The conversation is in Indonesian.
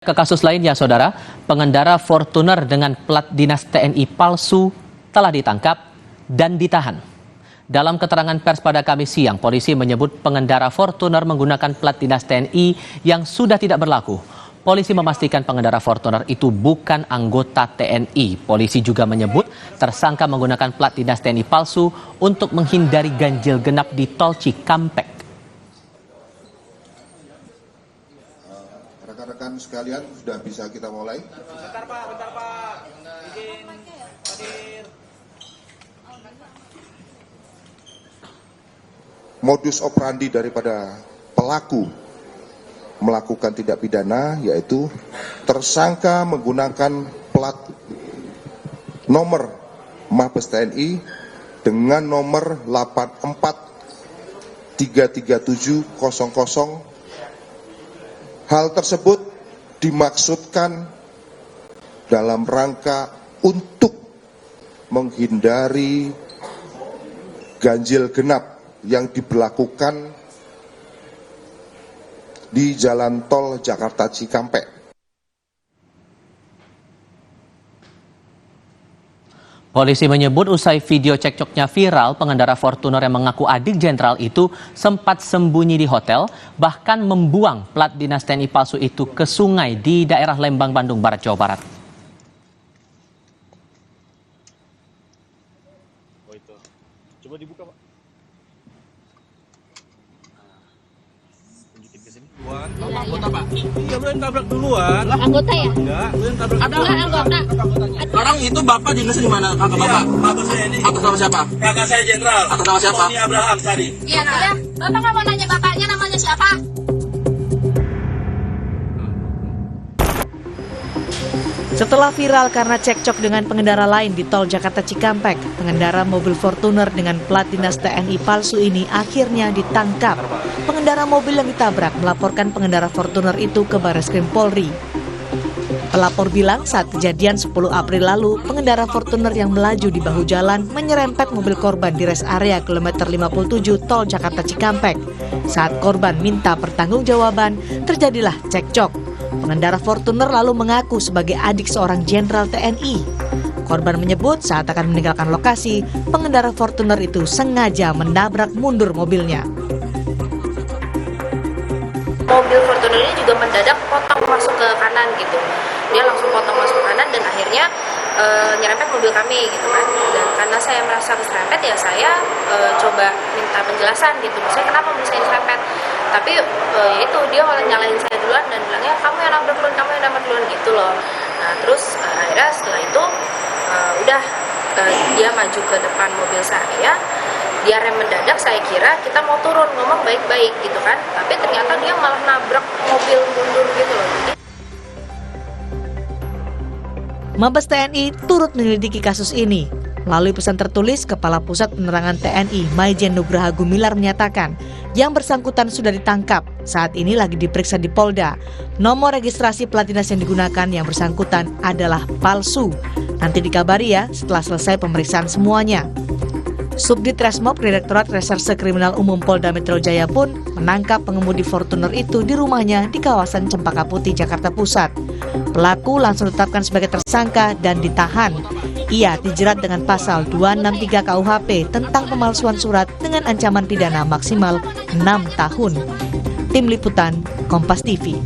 Ke kasus lainnya, Saudara, pengendara Fortuner dengan plat dinas TNI palsu telah ditangkap dan ditahan. Dalam keterangan pers pada Kamis siang, polisi menyebut pengendara Fortuner menggunakan plat dinas TNI yang sudah tidak berlaku. Polisi memastikan pengendara Fortuner itu bukan anggota TNI. Polisi juga menyebut tersangka menggunakan plat dinas TNI palsu untuk menghindari ganjil genap di Tol Cikampek. Rekan-rekan sekalian, sudah bisa kita mulai? Bentar Pak. Izin hadir. Modus operandi daripada pelaku melakukan tindak pidana yaitu tersangka menggunakan plat nomor Mabes TNI dengan nomor 8433700. Hal tersebut dimaksudkan dalam rangka untuk menghindari ganjil genap yang diberlakukan di Jalan Tol Jakarta Cikampek. Polisi menyebut usai video cekcoknya viral, pengendara Fortuner yang mengaku adik jenderal itu sempat sembunyi di hotel, bahkan membuang plat dinas TNI palsu itu ke sungai di daerah Lembang, Bandung Barat, Jawa Barat. Oh itu. Coba dibuka, Pak. Tunjukin ke sini. Anggota, Pak. Iya, belum tabrak duluan. Anggota ya? Enggak, belum tabrak. Ada anggota. Orang itu Bapak dinas di mana? Kakak Bapak? Bapak saya ini. Atas nama siapa? Kakak saya jenderal. Atas nama siapa? Tony Abraham tadi. Iya, ada. Bapak nggak mau nanya bapaknya namanya siapa? Setelah viral karena cekcok dengan pengendara lain di Tol Jakarta Cikampek, pengendara mobil Fortuner dengan plat dinas TNI palsu ini akhirnya ditangkap. Pengendara mobil yang ditabrak melaporkan pengendara Fortuner itu ke Barreskrim Polri. Pelapor bilang saat kejadian 10 April lalu, pengendara Fortuner yang melaju di bahu jalan menyerempet mobil korban di res area kilometer 57 Tol Jakarta Cikampek. Saat korban minta pertanggungjawaban, terjadilah cekcok. Pengendara Fortuner lalu mengaku sebagai adik seorang jenderal TNI. Korban menyebut saat akan meninggalkan lokasi, pengendara Fortuner itu sengaja menabrak mundur mobilnya. Mobil Fortuner ini juga mendadak potong masuk ke kanan gitu. Dia langsung potong masuk ke kanan dan akhirnya nyerempet mobil kami gitu kan. Dan karena saya merasa keserempet ya saya coba minta penjelasan gitu. Saya kenapa mobil saya diserempet? Tapi itu dia malah nyalahin saya duluan dan bilangnya kamu yang nabrak duluan gitu loh. Nah terus akhirnya setelah itu dia maju ke depan mobil saya. Dia rem mendadak, saya kira kita mau turun ngomong baik-baik gitu kan. Tapi ternyata dia malah nabrak mobil mundur gitu loh. Mabes TNI turut menyelidiki kasus ini. Melalui pesan tertulis, Kepala Pusat Penerangan TNI Maijen Nugraha Gumilar menyatakan yang bersangkutan sudah ditangkap. Saat ini lagi diperiksa di Polda. Nomor registrasi plat dinas yang digunakan yang bersangkutan adalah palsu. Nanti dikabari ya setelah selesai pemeriksaan semuanya. Subdit Resmob Direktorat Reserse Kriminal Umum Polda Metro Jaya pun menangkap pengemudi Fortuner itu di rumahnya di kawasan Cempaka Putih, Jakarta Pusat. Pelaku langsung ditetapkan sebagai tersangka dan ditahan. Ia dijerat dengan pasal 263 KUHP tentang pemalsuan surat dengan ancaman pidana maksimal 6 tahun. Tim Liputan, Kompas TV.